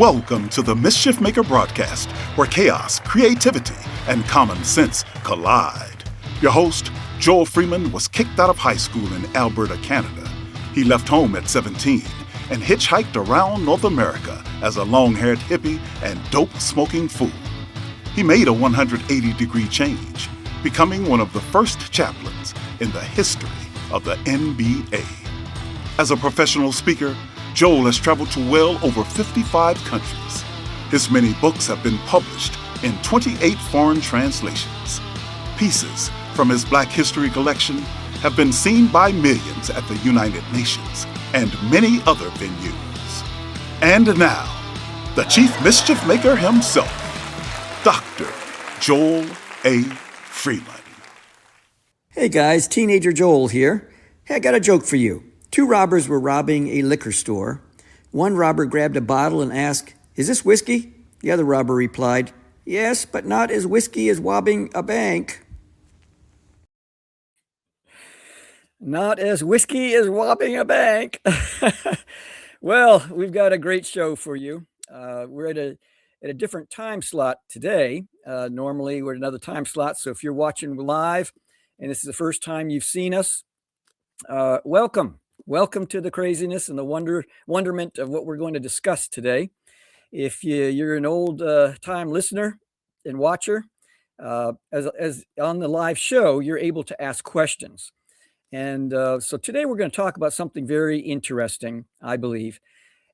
Welcome to the Mischief Maker broadcast, where chaos, creativity, and common sense collide. Your host, Joel Freeman, was kicked out of high school in Alberta, Canada. He left home at 17 and hitchhiked around North America as a long-haired hippie and dope-smoking fool. He made a 180-degree change, becoming one of the first chaplains in the history of the NBA. As a professional speaker, Joel has traveled to well over 55 countries. His many books have been published in 28 foreign translations. Pieces from his Black History collection have been seen by millions at the United Nations and many other venues. And now, the Chief Mischief Maker himself, Dr. Joel A. Freeman. Hey guys, Teenager Joel here. Hey, I got a joke for you. Two robbers were robbing a liquor store. One robber grabbed a bottle and asked, "Is this whiskey?" The other robber replied, "Yes, but not as whiskey as robbing a bank." Not as whiskey as robbing a bank. Well, we've got a great show for you. We're at a different time slot today. Normally we're at another time slot, so if you're watching live and this is the first time you've seen us, welcome. Welcome to the craziness and the wonderment of what we're going to discuss today. If you're an old time listener and watcher, as on the live show, you're able to ask questions. And so today we're going to talk about something very interesting, I believe,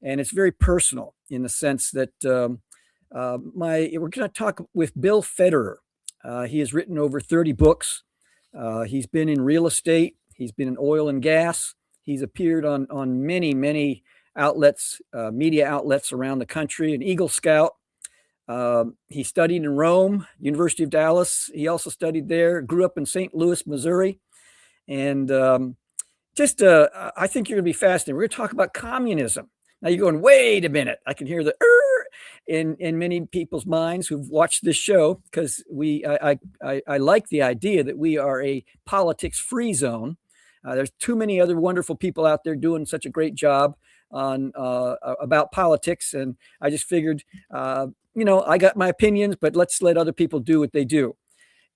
and it's very personal in the sense that we're going to talk with Bill Federer. He has written over 30 books. He's been in real estate. He's been in oil and gas. He's appeared on many outlets, media outlets around the country, an Eagle Scout. He studied in Rome, University of Dallas. He also studied there, grew up in St. Louis, Missouri. And I think you're going to be fascinated. We're going to talk about communism. Now you're going, wait a minute. I can hear the in many people's minds who've watched this show, because I like the idea that we are a politics-free zone. There's too many other wonderful people out there doing such a great job on about politics, and I just figured, I got my opinions, but let's let other people do what they do.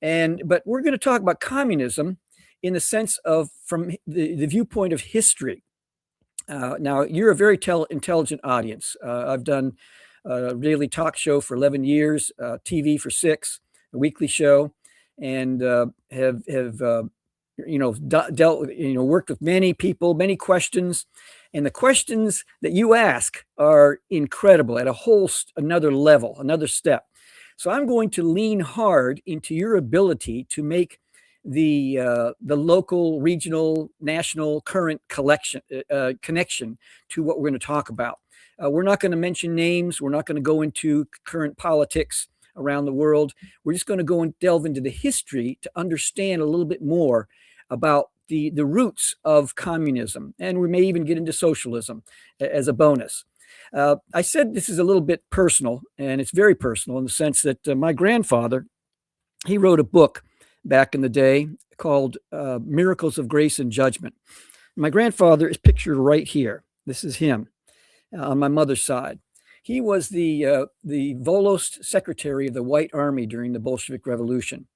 But we're going to talk about communism in the sense of from the viewpoint of history. Now, you're a very intelligent audience. I've done a daily talk show for 11 years, TV for 6, a weekly show, and have worked with many people, many questions, and the questions that you ask are incredible at another level, another step. So I'm going to lean hard into your ability to make the local, regional, national, current connection to what we're going to talk about. We're not going to mention names. We're not going to go into current politics around the world. We're just going to go and delve into the history to understand a little bit more about the roots of communism. And we may even get into socialism as a bonus. I said this is a little bit personal, and it's very personal in the sense that my grandfather, he wrote a book back in the day called Miracles of Grace and Judgment. My grandfather is pictured right here. This is him on my mother's side. He was the Volost secretary of the White Army during the Bolshevik Revolution.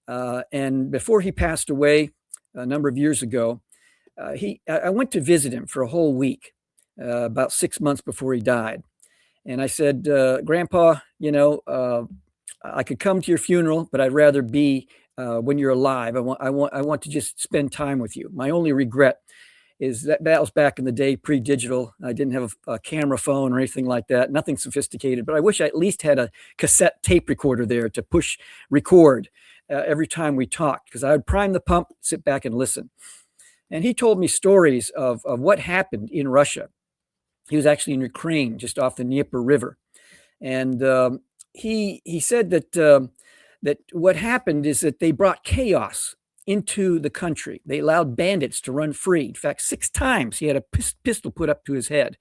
And before he passed away a number of years ago, I went to visit him for a whole week, about 6 months before he died. And I said, Grandpa, I could come to your funeral, but I'd rather be when you're alive. I want to just spend time with you. My only regret is that was back in the day, pre-digital. I didn't have a camera phone or anything like that, nothing sophisticated, but I wish I at least had a cassette tape recorder there to push record every time we talked, because I would prime the pump, sit back and listen. And he told me stories of what happened in Russia. He was actually in Ukraine, just off the Dnieper River. And he said that what happened is that they brought chaos into the country. They allowed bandits to run free. In fact, 6 times he had a pistol put up to his head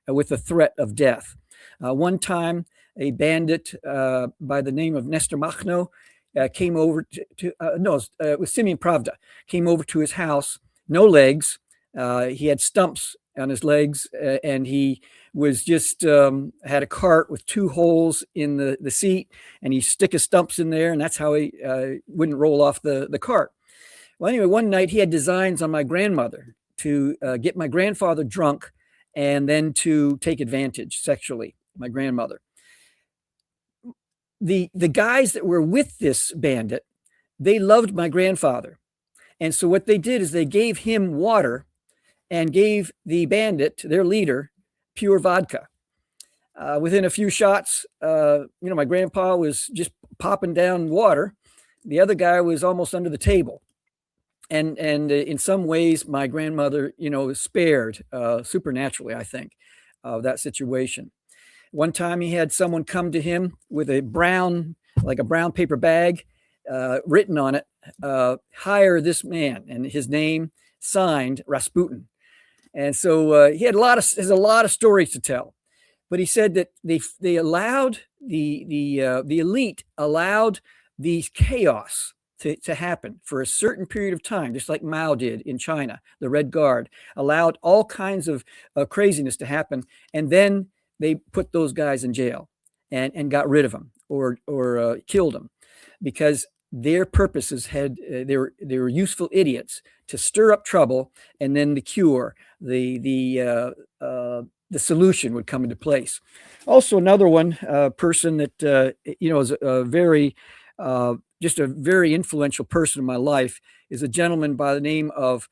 with a threat of death. One time, a bandit by the name of Nestor Makhno came over it was Simeon Pravda, came over to his house, no legs. He had stumps on his legs, and he was just had a cart with 2 holes in the seat, and he stick his stumps in there, and that's how he wouldn't roll off the cart. Well, anyway, one night he had designs on my grandmother to get my grandfather drunk and then to take advantage sexually, my grandmother. The guys that were with this bandit, they loved my grandfather. And so what they did is they gave him water and gave the bandit, their leader, pure vodka. Within a few shots, my grandpa was just popping down water. The other guy was almost under the table. And in some ways, my grandmother, was spared supernaturally, I think, of that situation. One time he had someone come to him with a brown paper bag, written on it, hire this man, and his name signed Rasputin. And so he had a lot of stories to tell, but he said that they allowed the elite allowed these chaos to happen for a certain period of time, just like Mao did in China. The Red Guard allowed all kinds of craziness to happen, and then they put those guys in jail and got rid of them or killed them, because their purposes they were useful idiots to stir up trouble, and then the cure, the solution would come into place. Also, another person that is a very just a very influential person in my life is a gentleman by the name of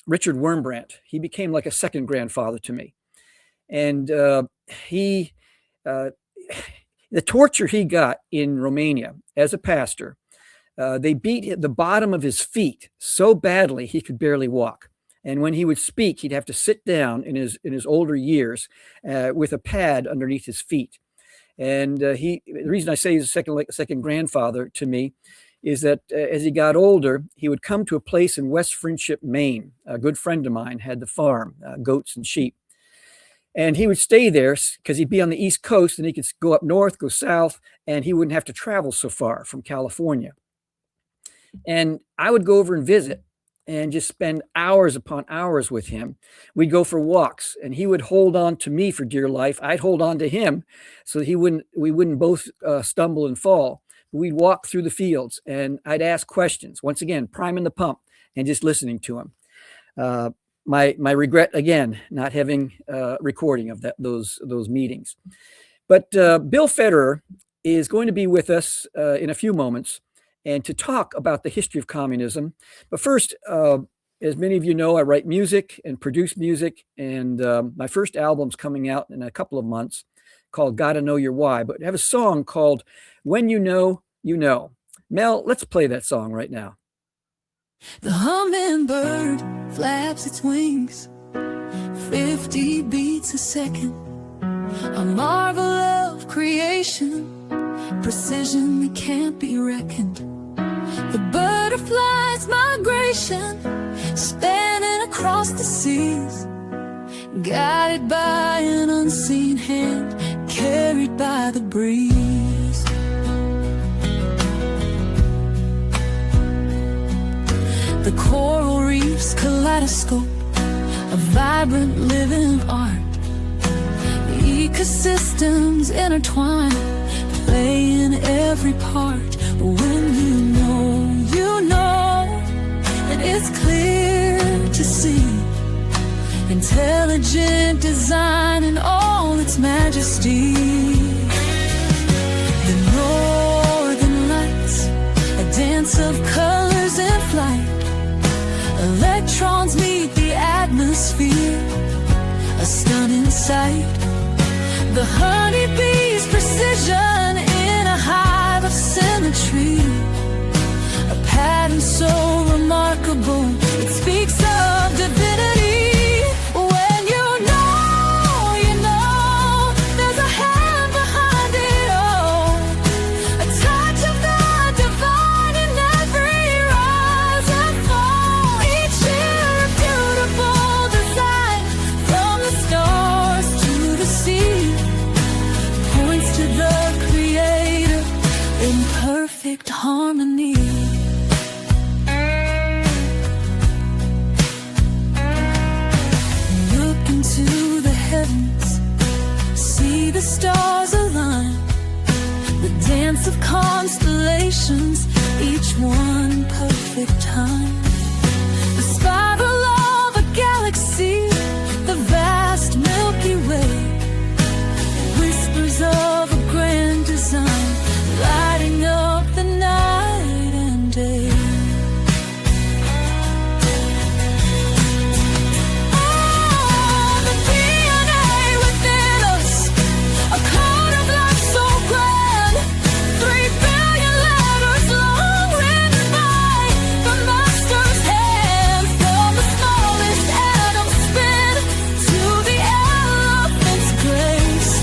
Richard Wurmbrandt. He became like a second grandfather to me, and the torture he got in Romania as a pastor, they beat the bottom of his feet so badly he could barely walk. And when he would speak, he'd have to sit down in his older years with a pad underneath his feet. And the reason I say he's a second grandfather to me is that as he got older, he would come to a place in West Friendship, Maine. A good friend of mine had the farm, goats and sheep. And he would stay there because he'd be on the East Coast, and he could go up north, go south, and he wouldn't have to travel so far from California. And I would go over and visit and just spend hours upon hours with him. We'd go for walks, and he would hold on to me for dear life. I'd hold on to him so that we wouldn't both stumble and fall. We'd walk through the fields, and I'd ask questions. Once again, priming the pump and just listening to him. My regret, again, not having recording of those meetings. But Bill Federer is going to be with us in a few moments, and to talk about the history of communism. But first, as many of you know, I write music and produce music, and my first album's coming out in a couple of months called Gotta Know Your Why. But I have a song called When You Know, You Know. Mel, let's play that song right now. The hummingbird flaps its wings, 50 beats a second, a marvel of creation, precision that can't be reckoned. The butterfly's migration, spanning across the seas, guided by an unseen hand, carried by the breeze. The coral reef's kaleidoscope, a vibrant living art, ecosystems intertwine, playing every part. When you know, and it's clear to see intelligent design in all its majesty. The northern lights, a dance of colors in flight. Electrons meet the atmosphere, a stunning sight. The honeybee's precision in a hive of symmetry, a pattern so remarkable it speaks of divinity. When you know, there's a hand behind it all, a touch of the divine in every rise and fall. Each year a beautiful design, from the stars to the sea, points to the Creator in perfect harmony. New see the stars align, the dance of constellations, each one perfect time. The spiral of a galaxy, the vast Milky Way, whispers of a grand design, lighting up the night and day. Oh, the DNA within us, a code of life so grand, 3 billion letters long, written by the master's hand. From the smallest atom spin to the elephant's grace,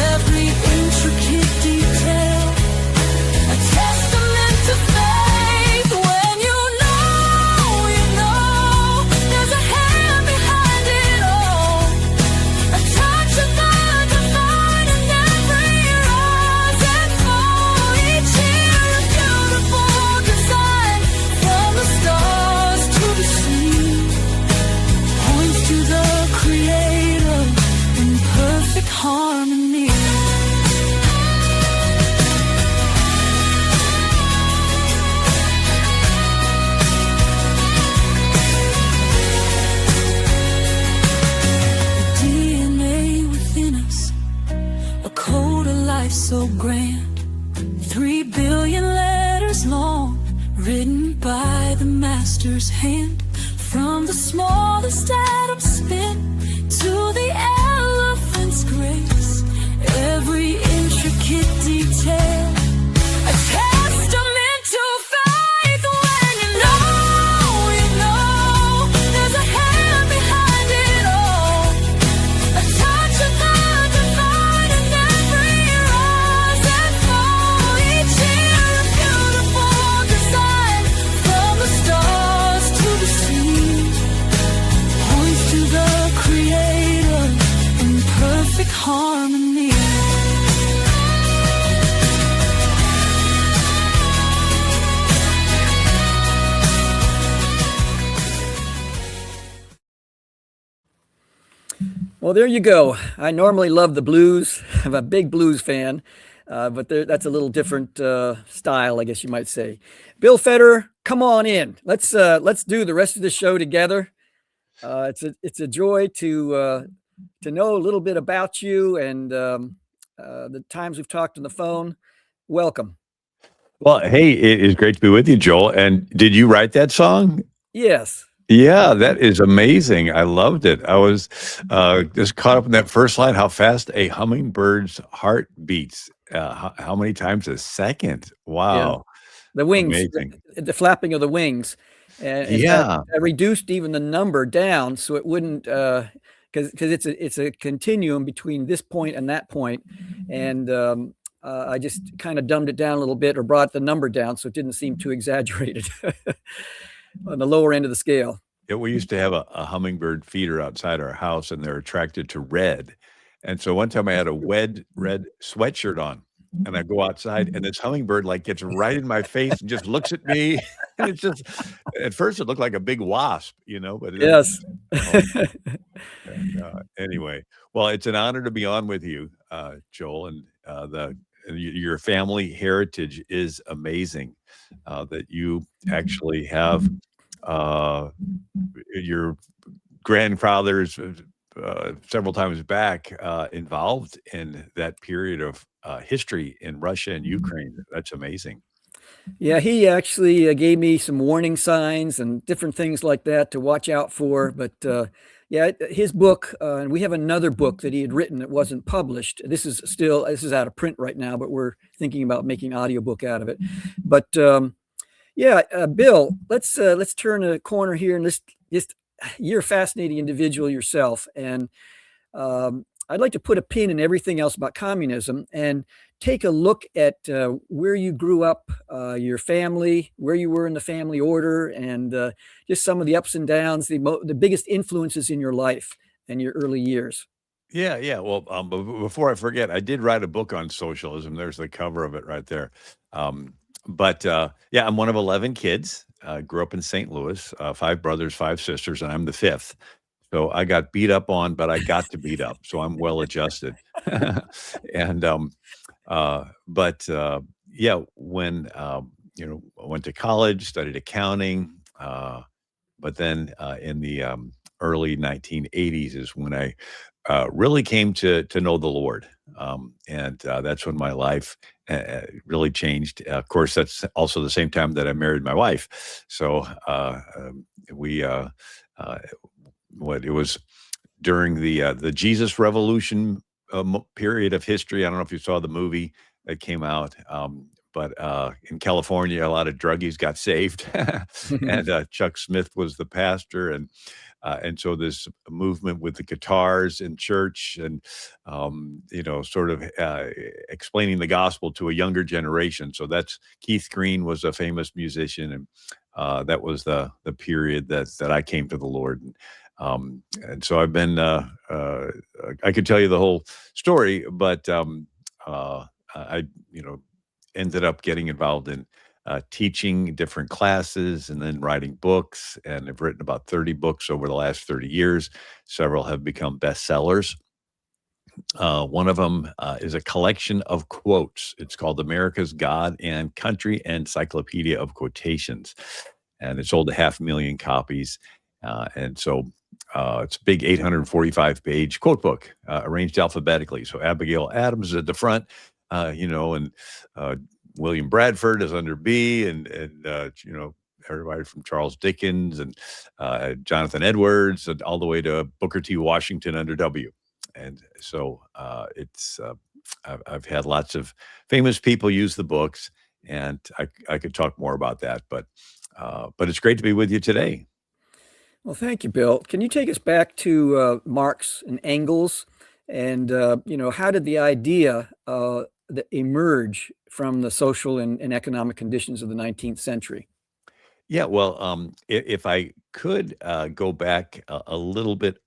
every intricate detail, a testament to faith. When you know, there's a hand behind it all, a touch of the divine in every rise and fall. Each year a beautiful design, from the stars to the sea, points to the Creator in perfect harmony. The DNA within us, a code of life so grand, 3 billion letters long, written by the master's hand. From the smallest atom spin to the elephant's grace, every intricate detail, a testament to faith. When you know, there's a hand behind it all, a touch of the divine in every rise and fall. Each year a beautiful design, from the stars to the sea, points to the Creator in perfect harmony. Well, there you go. I normally love the blues. I'm a big blues fan, but that's a little different style, I guess you might say. Bill Federer, come on in. Let's do the rest of the show together. It's a joy to know a little bit about you and the times we've talked on the phone. Welcome. Well, hey, it is great to be with you, Joel. And did you write that song? Yes. Yeah, that is amazing. I loved it. I was just caught up in that first line, how fast a hummingbird's heart beats. How many times a second? Wow. The wings, Amazing. the flapping of the wings. And in Yeah. fact, I reduced even the number down so it wouldn't, because it's a continuum between this point and that point, and I just kind of dumbed it down a little bit or brought the number down so it didn't seem too exaggerated on the lower end of the scale. Yeah, we used to have a hummingbird feeder outside our house, and they're attracted to red. And so one time I had a red sweatshirt on, and I go outside, and this hummingbird like gets right in my face and just looks at me. And it's just, at first it looked like a big wasp, but it, Yes. anyway, well, it's an honor to be on with you, Joel, and your family heritage is amazing. That you actually have your grandfathers several times back involved in that period of history in Russia and Ukraine. That's amazing. Yeah, he actually gave me some warning signs and different things like that to watch out for. But yeah, his book, and we have another book that he had written that wasn't published. This is out of print right now, but we're thinking about making an audiobook out of it. But yeah, Bill, let's turn a corner here and you're a fascinating individual yourself, and I'd like to put a pin in everything else about communism and take a look at where you grew up, your family, where you were in the family order, and just some of the ups and downs, the biggest influences in your life and your early years. Yeah. Well, before I forget, I did write a book on socialism. There's the cover of it right there. But yeah, I'm one of 11 kids. Grew up in St. Louis, 5 brothers, 5 sisters, and I'm the 5th. So I got beat up on, but I got to beat up. So I'm well adjusted. And yeah, when I went to college, studied accounting, but then in the early 1980s is when I really came to know the Lord, and that's when my life really changed. Of course, that's also the same time that I married my wife. So we what it was during the Jesus Revolution period of history. I don't know if you saw the movie that came out, but in California, a lot of druggies got saved, and Chuck Smith was the pastor, and so this movement with the guitars in church, and sort of explaining the gospel to a younger generation. So that's Keith Green was a famous musician, and that was the period that I came to the Lord. And so I've been, I could tell you the whole story, but I, ended up getting involved in teaching different classes and then writing books. And I've written about 30 books over the last 30 years. Several have become bestsellers. One of them is a collection of quotes. It's called America's God and Country Encyclopedia of Quotations. And it sold 500,000 copies. And so it's a big 845-page quote book arranged alphabetically. So Abigail Adams is at the front, and William Bradford is under B, and everybody from Charles Dickens and Jonathan Edwards, and all the way to Booker T. Washington under W. And so I've had lots of famous people use the books, and I could talk more about that, but it's great to be with you today. Well, thank you, Bill. Can you take us back to Marx and Engels, and how did the idea that emerge from the social and economic conditions of the 19th century? Yeah, well, if I could go back a little bit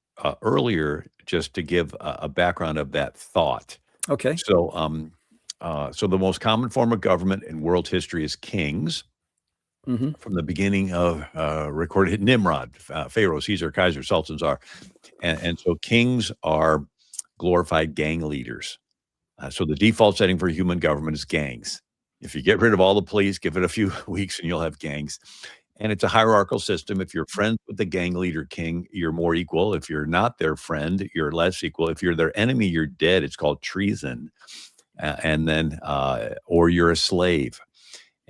earlier, just to give a background of that thought. Okay. So, so the most common form of government in world history is kings. Mm-hmm. From the beginning of recorded Nimrod, Pharaoh, Caesar, Kaiser, Sultan, Tsar. And so kings are glorified gang leaders. So the default setting for human government is gangs. If you get rid of all the police, give it a few weeks and you'll have gangs. And it's a hierarchical system. If you're friends with the gang leader king, you're more equal. If you're not their friend, you're less equal. If you're their enemy, you're dead. It's called treason. And then, or you're a slave.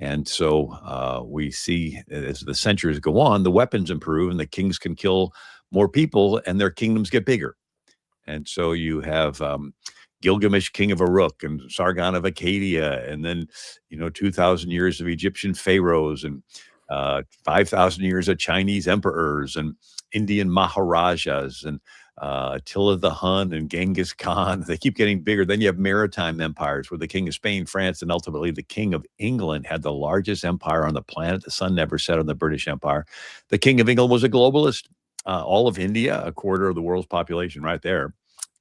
And so we see as the centuries go on, the weapons improve and the kings can kill more people and their kingdoms get bigger. And so you have Gilgamesh, king of Uruk, and Sargon of Akkadian, and then, 2,000 years of Egyptian pharaohs, and 5,000 years of Chinese emperors, and Indian Maharajas, and Attila the Hun and Genghis Khan. They keep getting bigger. Then you have maritime empires where the king of Spain, France, and ultimately the king of England had the largest empire on the planet. The sun never set on the British Empire. The king of England was a globalist. All of India, a quarter of the world's population right there.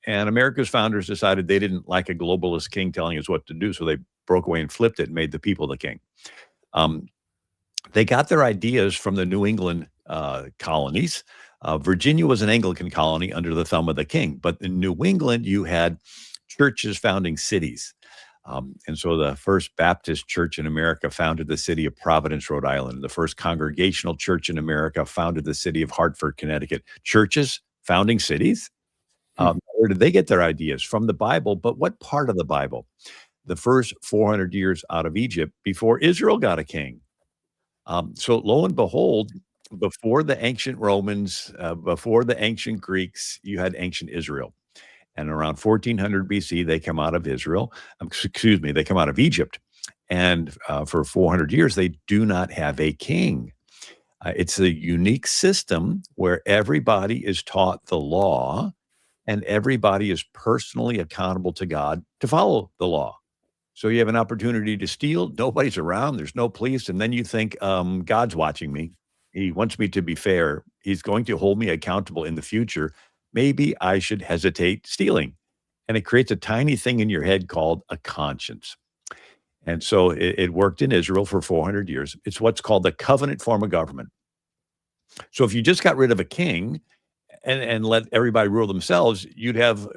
And America's founders decided they didn't like a globalist king telling us what to do. So they broke away and flipped it and made the people the king. They got their ideas from the New England colonies. Virginia was an Anglican colony under the thumb of the king, but in New England, you had churches founding cities. And so the first Baptist church in America founded the city of Providence, Rhode Island. The first Congregational church in America founded the city of Hartford, Connecticut. Churches founding cities. Where did they get their ideas? From the Bible, but what part of the Bible? The first 400 years out of Egypt before Israel got a king. So lo and behold, before the ancient Romans, before the ancient Greeks, you had ancient Israel. And around 1400 BC, they come out of Israel. They come out of Egypt. And for 400 years, they do not have a king. It's a unique system where everybody is taught the law and everybody is personally accountable to God to follow the law. So you have an opportunity to steal. Nobody's around. There's no police. And then you think, God's watching me. He wants me to be fair. He's going to hold me accountable in the future. Maybe I should hesitate stealing. And it creates a tiny thing in your head called a conscience. And so it worked in Israel for 400 years. It's what's called the covenant form of government. So if you just got rid of a king and let everybody rule themselves, you'd have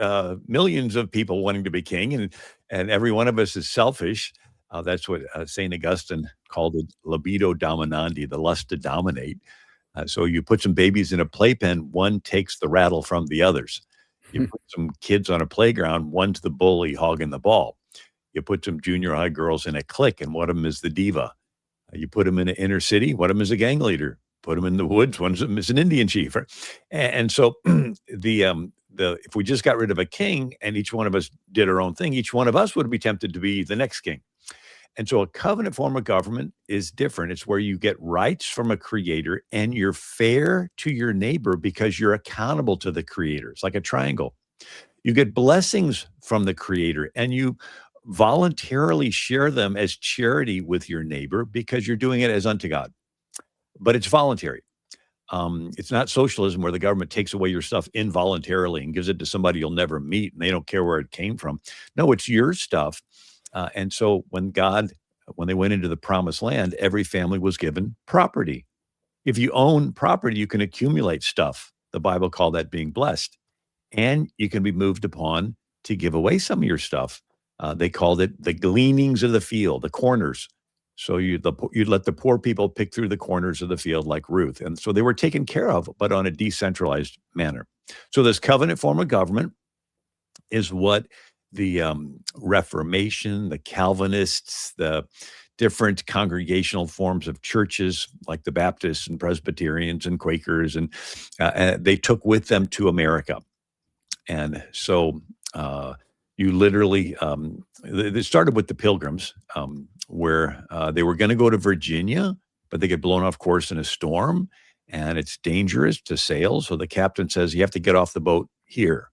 millions of people wanting to be king, and every one of us is selfish. That's what St. Augustine called it, libido dominandi, the lust to dominate. So you put some babies in a playpen, one takes the rattle from the others. You put some kids on a playground, one's the bully hogging the ball. You put some junior high girls in a clique, and one of them is the diva. You put them in an inner city, one of them is a gang leader. Put them in the woods, one of them is an Indian chief. Right? And so the if we just got rid of a king and each one of us did our own thing, each one of us would be tempted to be the next king. And so a covenant form of government is different. It's where you get rights from a creator and you're fair to your neighbor because you're accountable to the creator. It's like a triangle. You get blessings from the creator and you voluntarily share them as charity with your neighbor because you're doing it as unto God. But it's voluntary. It's not socialism where the government takes away your stuff involuntarily and gives it to somebody you'll never meet and they don't care where it came from. No, it's your stuff. And so when they went into the promised land, every family was given property. If you own property, you can accumulate stuff. The Bible called that being blessed. And you can be moved upon to give away some of your stuff. They called it the gleanings of the field, the corners. So you'd let the poor people pick through the corners of the field like Ruth. And so they were taken care of, but on a decentralized manner. So this covenant form of government is what the Reformation, the Calvinists, the different congregational forms of churches like the Baptists and Presbyterians and Quakers, and they took with them to America. And so you literally, it started with the Pilgrims, where they were going to go to Virginia, but they get blown off course in a storm, and it's dangerous to sail. So the captain says, you have to get off the boat here.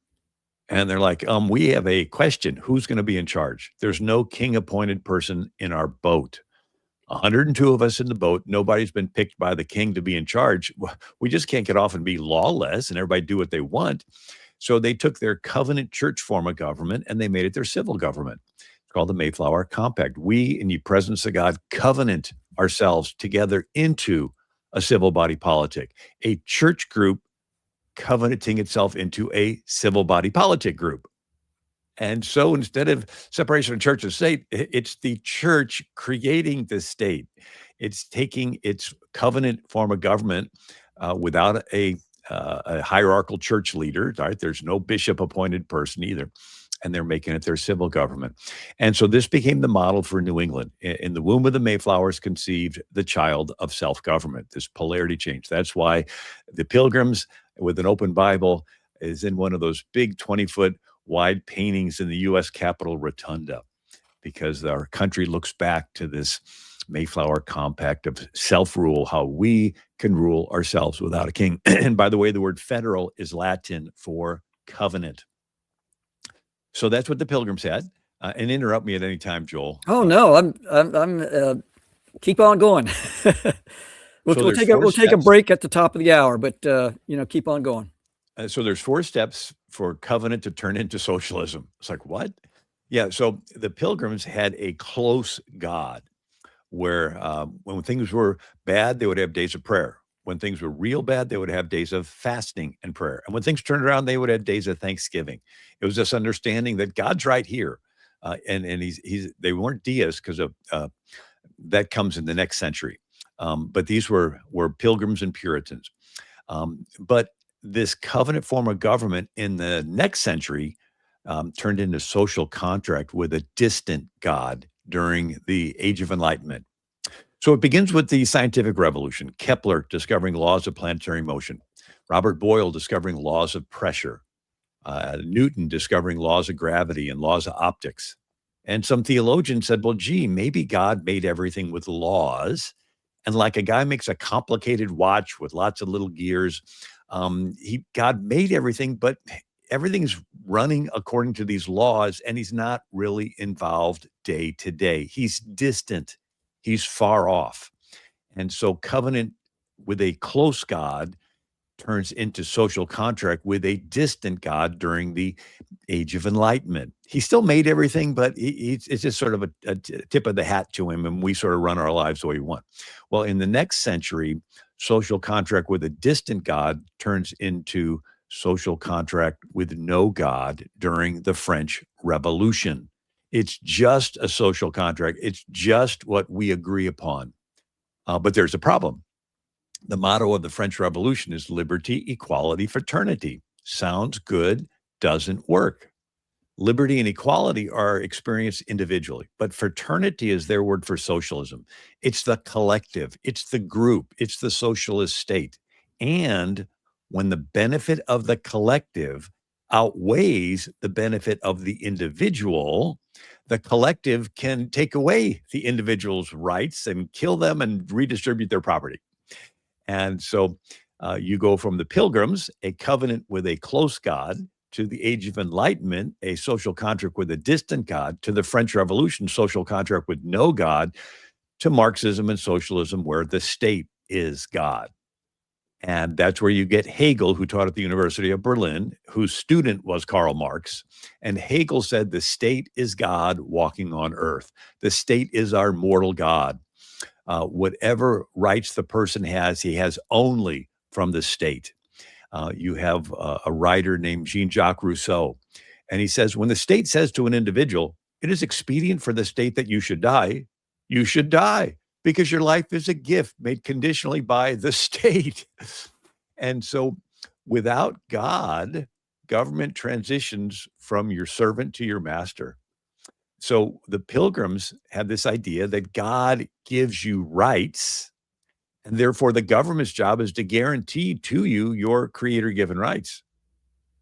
And they're like, we have a question. Who's going to be in charge? There's no king-appointed person in our boat. 102 of us in the boat. Nobody's been picked by the king to be in charge. We just can't get off and be lawless and everybody do what they want. So they took their covenant church form of government and they made it their civil government. It's called the Mayflower Compact. We, in the presence of God, covenant ourselves together into a civil body politic, a church group covenanting itself into a civil body politic group. And so instead of separation of church and state, it's the church creating the state. It's taking its covenant form of government without a hierarchical church leader, right? There's no bishop appointed person either. And they're making it their civil government. And so this became the model for New England. In the womb of the Mayflowers conceived the child of self-government, this polarity change. That's why the Pilgrims with an open Bible is in one of those big 20-foot wide paintings in the U.S. Capitol Rotunda, because our country looks back to this Mayflower Compact of self-rule, how we can rule ourselves without a king. And by the way, the word federal is Latin for covenant. So that's what the Pilgrims had. And interrupt me at any time, Joel. Oh no, I'm keep on going. We'll take a break at the top of the hour, but keep on going. So there's 4 steps for covenant to turn into socialism. It's like, what? Yeah. So the Pilgrims had a close God where when things were bad, they would have days of prayer. When things were real bad, they would have days of fasting and prayer. And when things turned around, they would have days of thanksgiving. It was this understanding that God's right here. And they weren't deists because of that comes in the next century. But these were Pilgrims and Puritans. But this covenant form of government in the next century turned into social contract with a distant God during the Age of Enlightenment. So it begins with the scientific revolution, Kepler discovering laws of planetary motion, Robert Boyle discovering laws of pressure, Newton discovering laws of gravity and laws of optics. And some theologians said, well, gee, maybe God made everything with laws. And like a guy makes a complicated watch with lots of little gears, God made everything, but everything's running according to these laws, and he's not really involved day to day. He's distant. He's far off. And so covenant with a close God turns into social contract with a distant God during the Age of Enlightenment. He still made everything, but it's just sort of a tip of the hat to him, and we sort of run our lives the way we want. Well, in the next century, social contract with a distant God turns into social contract with no God during the French Revolution. It's just a social contract. It's just what we agree upon. But there's a problem. The motto of the French Revolution is liberty, equality, fraternity. Sounds good, doesn't work. Liberty and equality are experienced individually, but fraternity is their word for socialism. It's the collective, it's the group, it's the socialist state. And when the benefit of the collective outweighs the benefit of the individual, the collective can take away the individual's rights and kill them and redistribute their property. And so you go from the Pilgrims, a covenant with a close God, to the Age of Enlightenment, a social contract with a distant God, to the French Revolution, social contract with no God, to Marxism and socialism, where the state is God. And that's where you get Hegel, who taught at the University of Berlin, whose student was Karl Marx. And Hegel said, the state is God walking on earth. The state is our mortal God. Whatever rights the person has, he has only from the state. You have a writer named Jean-Jacques Rousseau, and he says, when the state says to an individual, it is expedient for the state that you should die because your life is a gift made conditionally by the state. And so without God, government transitions from your servant to your master. So the Pilgrims had this idea that God gives you rights, and therefore the government's job is to guarantee to you your creator-given rights.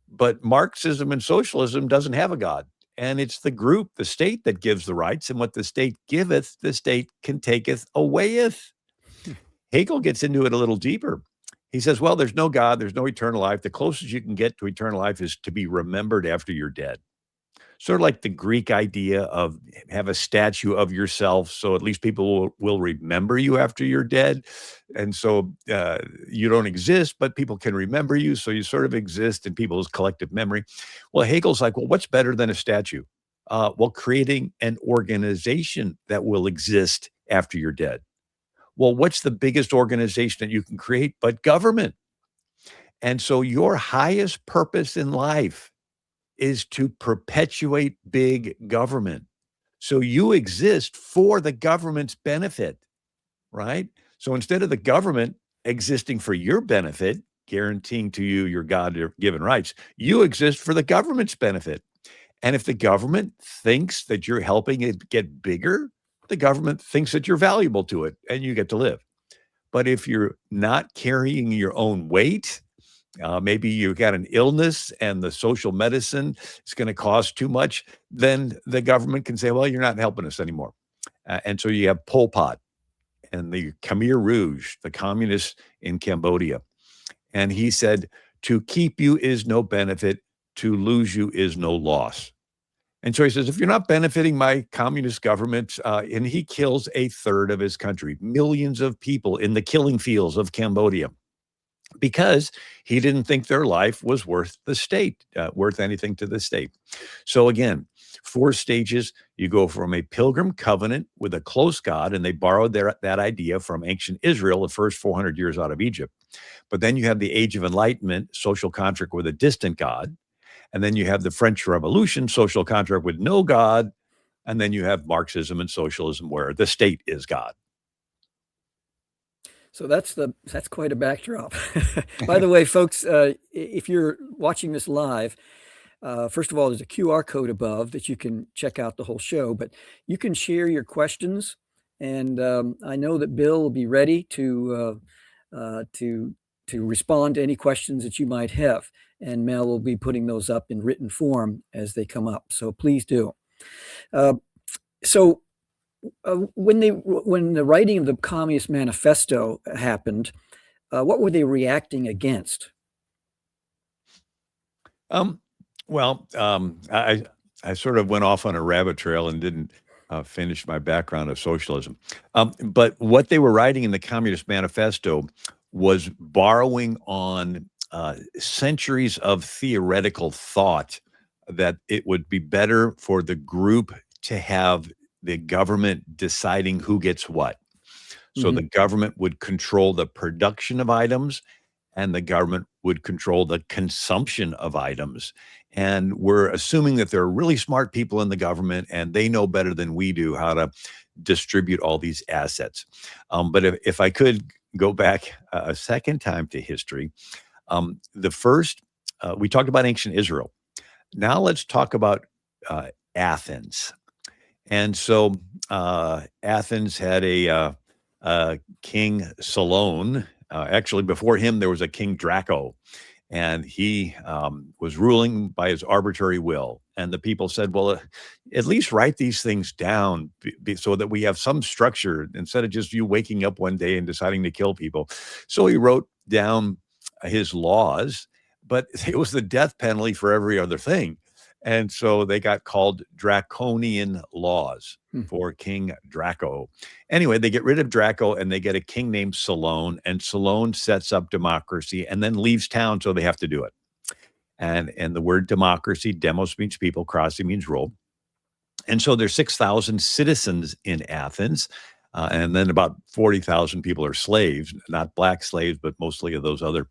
But Marxism and socialism doesn't have a God, and it's the group, the state, that gives the rights, and what the state giveth, the state can taketh awayeth. Hegel gets into it a little deeper. He says, well, there's no God, there's no eternal life. The closest you can get to eternal life is to be remembered after you're dead. Sort of like the Greek idea of have a statue of yourself, so at least people will remember you after you're dead. And so you don't exist, but people can remember you, so you sort of exist in people's collective memory. Well, Hegel's like, well, what's better than a statue? Well, creating an organization that will exist after you're dead. Well, what's the biggest organization that you can create but government? And so your highest purpose in life is to perpetuate big government. So you exist for the government's benefit, right? So instead of the government existing for your benefit, guaranteeing to you your God-given rights, you exist for the government's benefit. And if the government thinks that you're helping it get bigger, the government thinks that you're valuable to it and you get to live. But if you're not carrying your own weight, maybe you got an illness and the social medicine is going to cost too much, then the government can say, well, you're not helping us anymore. And so you have Pol Pot and the Khmer Rouge, the communists in Cambodia. And he said, to keep you is no benefit, to lose you is no loss. And so he says, if you're not benefiting my communist government, and he kills a third of his country, millions of people in the killing fields of Cambodia, because he didn't think their life was worth the state, worth anything to the state. So again, 4 stages. You go from a pilgrim covenant with a close God, and they borrowed that idea from ancient Israel, the first 400 years out of Egypt. But then you have the Age of Enlightenment, social contract with a distant God. And then you have the French Revolution, social contract with no God. And then you have Marxism and socialism, where the state is God. So that's quite a backdrop. By the way, folks, if you're watching this live, first of all, there's a QR code above that you can check out the whole show, but you can share your questions. And I know that Bill will be ready to respond to any questions that you might have. And Mel will be putting those up in written form as they come up. So please do. When the writing of the Communist Manifesto happened, what were they reacting against? I sort of went off on a rabbit trail and didn't finish my background of socialism. But what they were writing in the Communist Manifesto was borrowing on centuries of theoretical thought that it would be better for the group to have the government deciding who gets what. So the government would control the production of items, and the government would control the consumption of items. And we're assuming that there are really smart people in the government and they know better than we do how to distribute all these assets. But if I could go back a second time to history, the first, we talked about ancient Israel. Now let's talk about Athens. And so Athens had a King Solon. Actually, before him, there was a King Draco, and he was ruling by his arbitrary will. And the people said, well, at least write these things down so that we have some structure instead of just you waking up one day and deciding to kill people. So he wrote down his laws, but it was the death penalty for every other thing. And so they got called draconian laws for King Draco. Anyway, they get rid of Draco and they get a king named Solon, and Solon sets up democracy and then leaves town, so they have to do it. And the word democracy, demos means people, krasi means rule. And so there's 6,000 citizens in Athens, and then about 40,000 people are slaves, not black slaves, but mostly of those other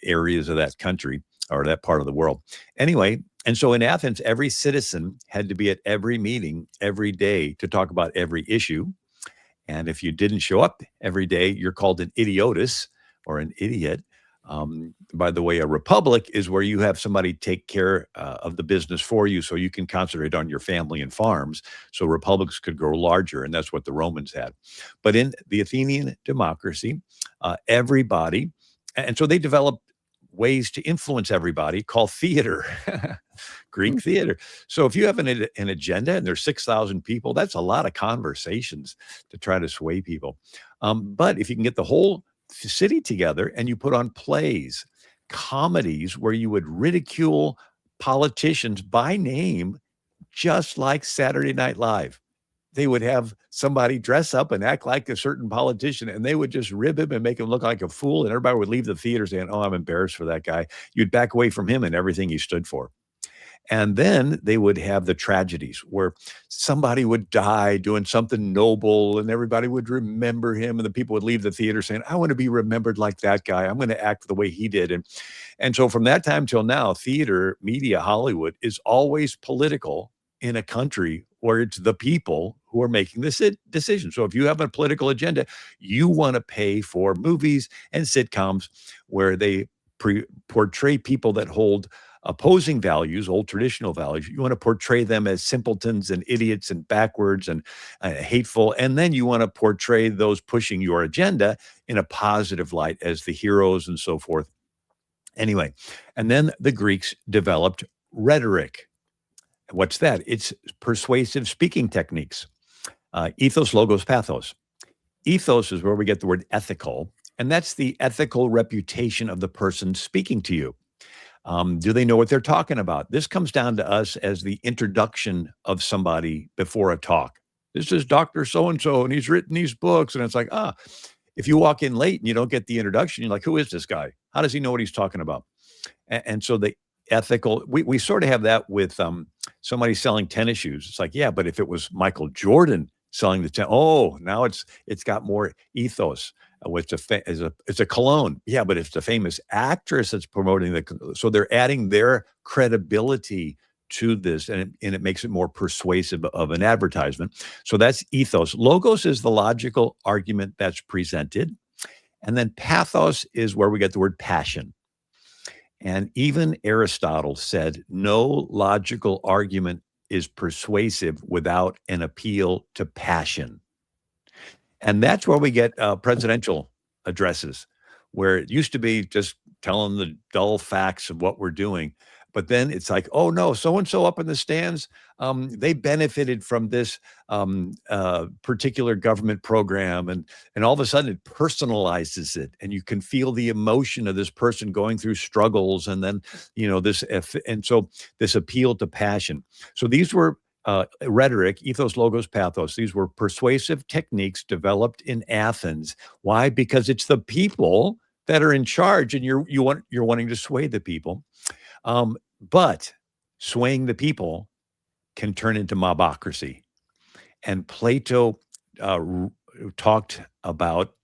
areas of that country or that part of the world. Anyway, and so in Athens, every citizen had to be at every meeting every day to talk about every issue. And if you didn't show up every day, you're called an idiotus or an idiot. By the way, a republic is where you have somebody take care of the business for you so you can concentrate on your family and farms. So republics could grow larger, and that's what the Romans had. But in the Athenian democracy, everybody, and so they developed ways to influence everybody called theater, Greek theater. So if you have an agenda and there's 6,000 people, that's a lot of conversations to try to sway people. But if you can get the whole city together and you put on plays, comedies where you would ridicule politicians by name, just like Saturday Night Live. They would have somebody dress up and act like a certain politician, and they would just rib him and make him look like a fool, and everybody would leave the theater saying, oh, I'm embarrassed for that guy. You'd back away from him and everything he stood for. And then they would have the tragedies where somebody would die doing something noble and everybody would remember him, and the people would leave the theater saying, I want to be remembered like that guy. I'm going to act the way he did. And so from that time till now, theater, media, Hollywood is always political in a country where it's the people who are making this decision. So if you have a political agenda, you want to pay for movies and sitcoms where they portray people that hold opposing values, old traditional values. You want to portray them as simpletons and idiots and backwards and hateful. And then you want to portray those pushing your agenda in a positive light as the heroes and so forth. Anyway, and then the Greeks developed rhetoric. What's that? It's persuasive speaking techniques. Ethos, logos, pathos. Ethos is where we get the word ethical, and that's the ethical reputation of the person speaking to you. Do they know what they're talking about? This comes down to us as the introduction of somebody before a talk. This is Dr. So-and-so, and he's written these books. And it's like, if you walk in late and you don't get the introduction, you're like, who is this guy? How does he know what he's talking about? And so the ethical, we sort of have that with somebody selling tennis shoes. It's like, yeah, but if it was Michael Jordan selling the now it's got more ethos. It's a cologne. Yeah, but it's a famous actress that's promoting so they're adding their credibility to this, and it makes it more persuasive of an advertisement. So that's ethos. Logos is the logical argument that's presented. And then pathos is where we get the word passion. And even Aristotle said no logical argument is persuasive without an appeal to passion. And that's where we get presidential addresses, where it used to be just telling the dull facts of what we're doing. But then it's like, oh, no, so-and-so up in the stands, they benefited from this particular government program. And all of a sudden it personalizes it. And you can feel the emotion of this person going through struggles. And then, so this appeal to passion. So these were rhetoric, ethos, logos, pathos. These were persuasive techniques developed in Athens. Why? Because it's the people that are in charge, and you're wanting to sway the people. But swaying the people can turn into mobocracy. And Plato talked about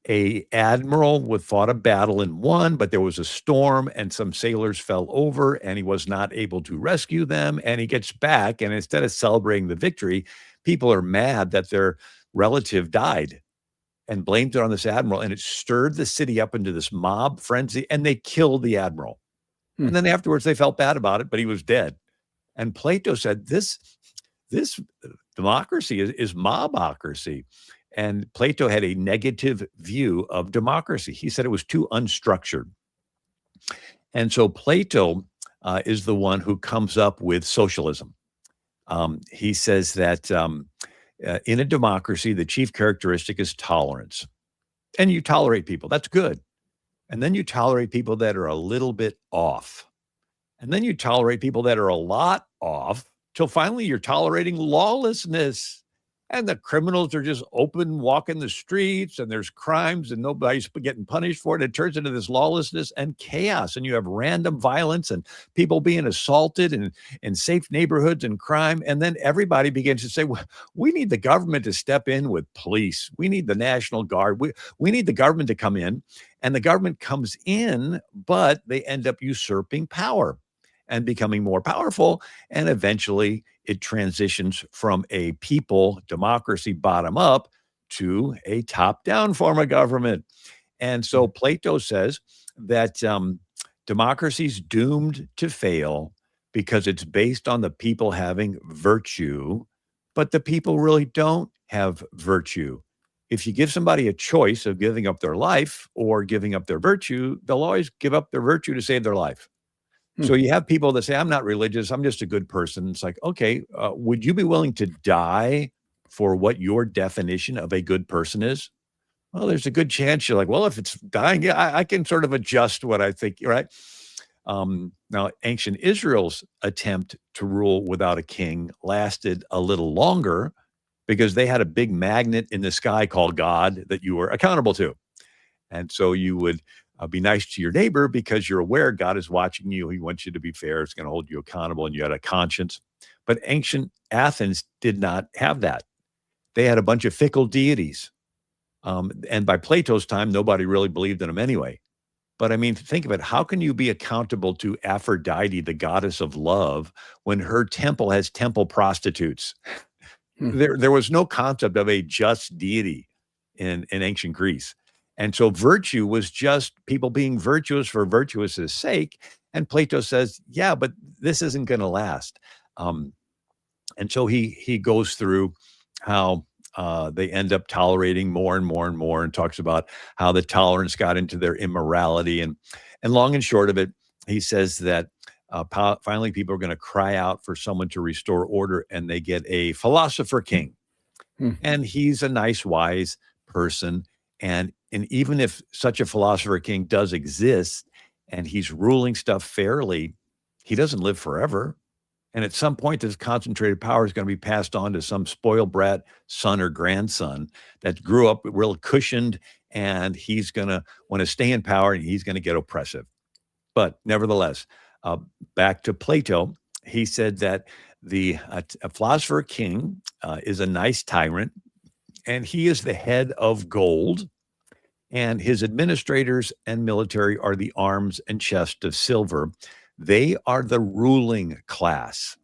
a admiral fought a battle and won, but there was a storm and some sailors fell over and he was not able to rescue them. And he gets back, and instead of celebrating the victory, people are mad that their relative died and blamed it on this admiral. And it stirred the city up into this mob frenzy, and they killed the admiral. And then afterwards they felt bad about it, but he was dead. And Plato said, this democracy is mobocracy. And Plato had a negative view of democracy. He said it was too unstructured. And so Plato is the one who comes up with socialism. He says that in a democracy, the chief characteristic is tolerance. And you tolerate people. That's good. And then you tolerate people that are a little bit off. And then you tolerate people that are a lot off, till finally you're tolerating lawlessness. And the criminals are just open, walking the streets, and there's crimes and nobody's getting punished for it. It turns into this lawlessness and chaos. And you have random violence and people being assaulted in safe neighborhoods and crime. And then everybody begins to say, well, we need the government to step in with police. We need the National Guard. We need the government to come in. And the government comes in, but they end up usurping power and becoming more powerful. And eventually it transitions from a people democracy bottom up to a top down form of government. And so Plato says that democracy is doomed to fail because it's based on the people having virtue, but the people really don't have virtue. If you give somebody a choice of giving up their life or giving up their virtue, they'll always give up their virtue to save their life. So you have people that say, I'm not religious, I'm just a good person. It's like, okay, would you be willing to die for what your definition of a good person is? Well, there's a good chance you're like, well, if it's dying, yeah, I can sort of adjust what I think, right? Now, ancient Israel's attempt to rule without a king lasted a little longer because they had a big magnet in the sky called God that you were accountable to. And so you would be nice to your neighbor because you're aware God is watching you. He wants you to be fair. It's going to hold you accountable, and you had a conscience. But ancient Athens did not have that. They had a bunch of fickle deities. And by Plato's time, nobody really believed in them anyway. But I mean, think of it. How can you be accountable to Aphrodite, the goddess of love, when her temple has temple prostitutes? There was no concept of a just deity in ancient Greece. And so virtue was just people being virtuous for virtuous' sake. And Plato says, yeah, but this isn't going to last. And so he goes through how they end up tolerating more and more and more, and talks about how the tolerance got into their immorality. And long and short of it, he says that finally people are going to cry out for someone to restore order, and they get a philosopher king. And he's a nice, wise person. And even if such a philosopher king does exist and he's ruling stuff fairly, he doesn't live forever. And at some point, this concentrated power is going to be passed on to some spoiled brat son or grandson that grew up real cushioned, and he's going to want to stay in power, and he's going to get oppressive. But nevertheless, back to Plato, he said that a philosopher king is a nice tyrant, and he is the head of gold, and his administrators and military are the arms and chest of silver. They are the ruling class,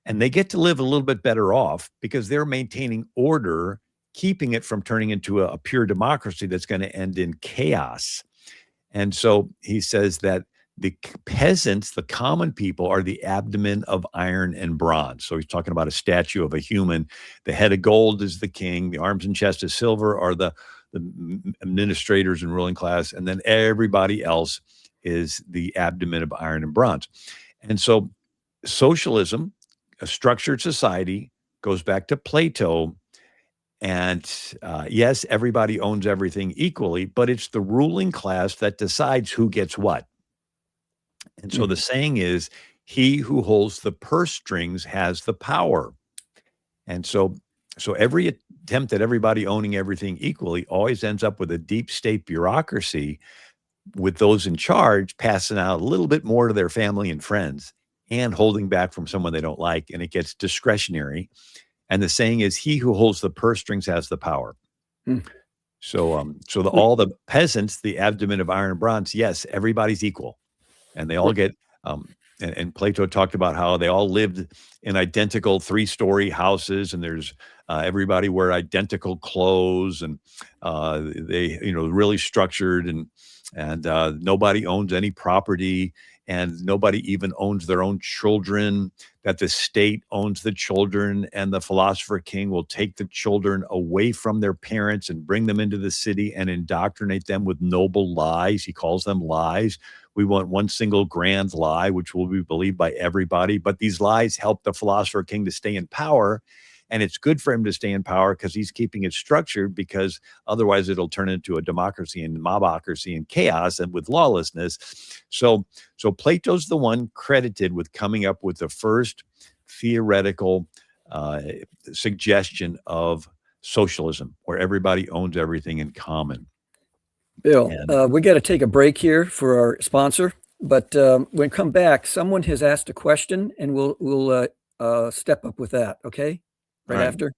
and they get to live a little bit better off because they're maintaining order, keeping it from turning into a pure democracy that's going to end in chaos. And so he says that the peasants, the common people, are the abdomen of iron and bronze. So he's talking about a statue of a human. The head of gold is the king. The arms and chest of silver are the administrators and ruling class. And then everybody else is the abdomen of iron and bronze. And so socialism, a structured society, goes back to Plato. And yes, everybody owns everything equally, but it's the ruling class that decides who gets what. And so the saying is, he who holds the purse strings has the power. And so every attempt at everybody owning everything equally always ends up with a deep state bureaucracy, with those in charge passing out a little bit more to their family and friends and holding back from someone they don't like, and it gets discretionary. And the saying is, he who holds the purse strings has the power. So all the peasants, the abdomen of iron and bronze, yes, everybody's equal, and they all get. And Plato talked about how they all lived in identical 3-story houses, and there's everybody wear identical clothes, and they really structured, and nobody owns any property, and nobody even owns their own children, that the state owns the children, and the philosopher king will take the children away from their parents and bring them into the city and indoctrinate them with noble lies. He calls them lies. We want one single grand lie, which will be believed by everybody. But these lies help the philosopher king to stay in power. And it's good for him to stay in power because he's keeping it structured, because otherwise it'll turn into a democracy and mobocracy and chaos and with lawlessness. So Plato's the one credited with coming up with the first theoretical suggestion of socialism, where everybody owns everything in common. Bill, we got to take a break here for our sponsor, but when we come back, someone has asked a question, and we'll step up with that. Okay, right after.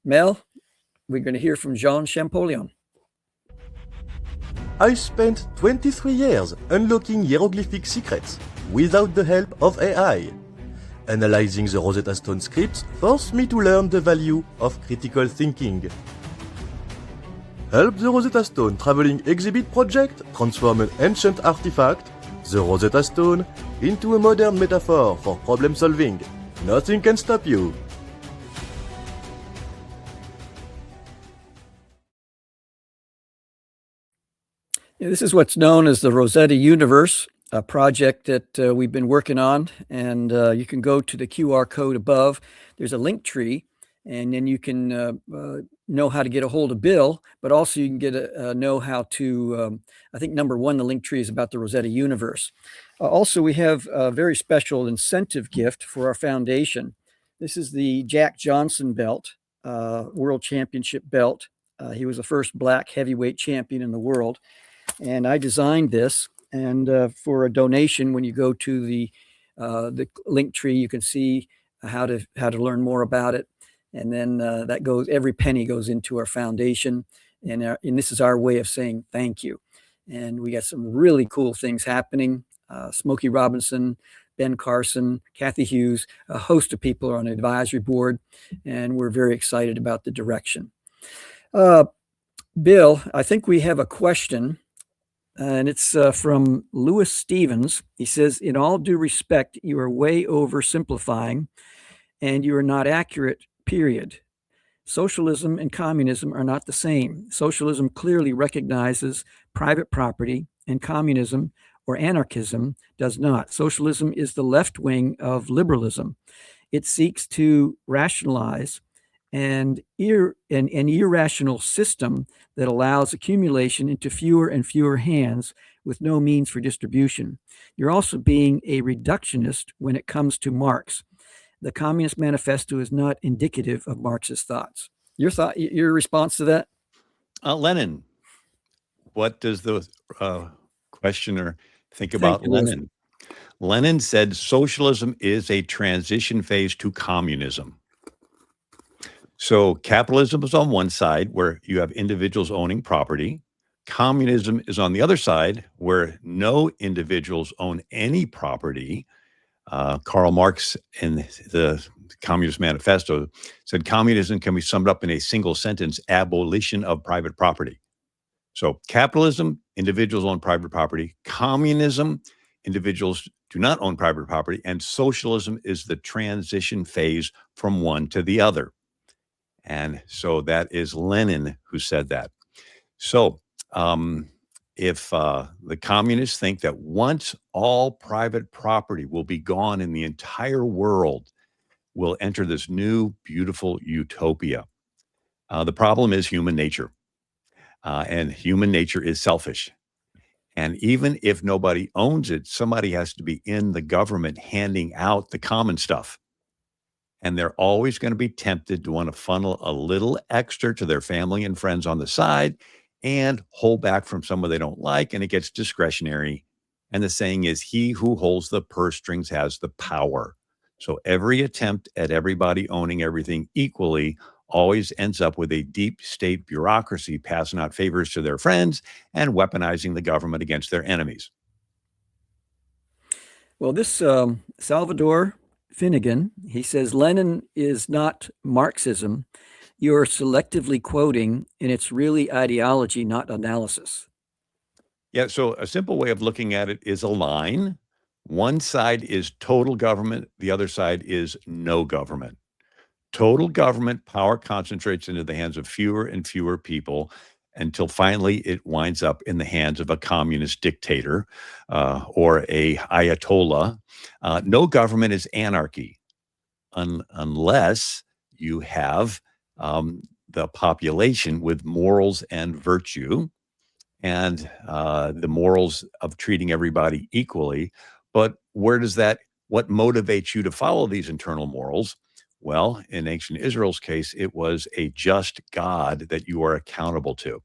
Mel, we're going to hear from Jean Champollion. I spent 23 years unlocking hieroglyphic secrets without the help of AI. Analyzing the Rosetta Stone scripts forced me to learn the value of critical thinking. Help the Rosetta Stone Traveling Exhibit Project transform an ancient artifact, the Rosetta Stone, into a modern metaphor for problem solving. Nothing can stop you. This is what's known as the Rosetta Universe, a project that we've been working on, and you can go to the QR code above. There's a link tree, and then you can know how to get a hold of Bill, but also you can know how to, I think number one, the link tree is about the Rosetta Universe. Also, we have a very special incentive gift for our foundation. This is the Jack Johnson belt, World Championship belt. He was the first black heavyweight champion in the world. And I designed this, and for a donation, when you go to the link tree, you can see how to learn more about it. And then every penny goes into our foundation, and this is our way of saying thank you. And we got some really cool things happening. Smokey Robinson, Ben Carson, Kathy Hughes, a host of people are on the advisory board, and we're very excited about the direction. Bill, I think we have a question. And it's from Lewis Stevens. He says, in all due respect, you are way oversimplifying and you are not accurate, period. Socialism and communism are not the same. Socialism clearly recognizes private property, and communism or anarchism does not. Socialism is the left wing of liberalism. It seeks to rationalize an irrational system that allows accumulation into fewer and fewer hands with no means for distribution. You're also being a reductionist when it comes to Marx. The Communist Manifesto is not indicative of Marxist thoughts. Your response to that? Lenin. What does the questioner think about Lenin? Lenin said socialism is a transition phase to communism. So capitalism is on one side, where you have individuals owning property. Communism is on the other side, where no individuals own any property. Karl Marx in the Communist Manifesto said communism can be summed up in a single sentence: abolition of private property. So capitalism, individuals own private property. Communism, individuals do not own private property. And socialism is the transition phase from one to the other. And so that is Lenin who said that. So if the communists think that once all private property will be gone in the entire world, we'll enter this new, beautiful utopia. The problem is human nature. And human nature is selfish. And even if nobody owns it, somebody has to be in the government handing out the common stuff. And they're always going to be tempted to want to funnel a little extra to their family and friends on the side and hold back from someone they don't like, and it gets discretionary. And the saying is, he who holds the purse strings has the power. So every attempt at everybody owning everything equally always ends up with a deep state bureaucracy passing out favors to their friends and weaponizing the government against their enemies. Well, this Salvador Finnegan, he says Lenin is not Marxism. You're selectively quoting, and it's really ideology, not analysis. Yeah, so a simple way of looking at it is a line. One side is total government, the other side is no government. Total government power concentrates into the hands of fewer and fewer people until finally it winds up in the hands of a communist dictator or a ayatollah. No government is anarchy unless you have the population with morals and virtue and the morals of treating everybody equally. But what motivates you to follow these internal morals? Well, in ancient Israel's case, it was a just God that you are accountable to.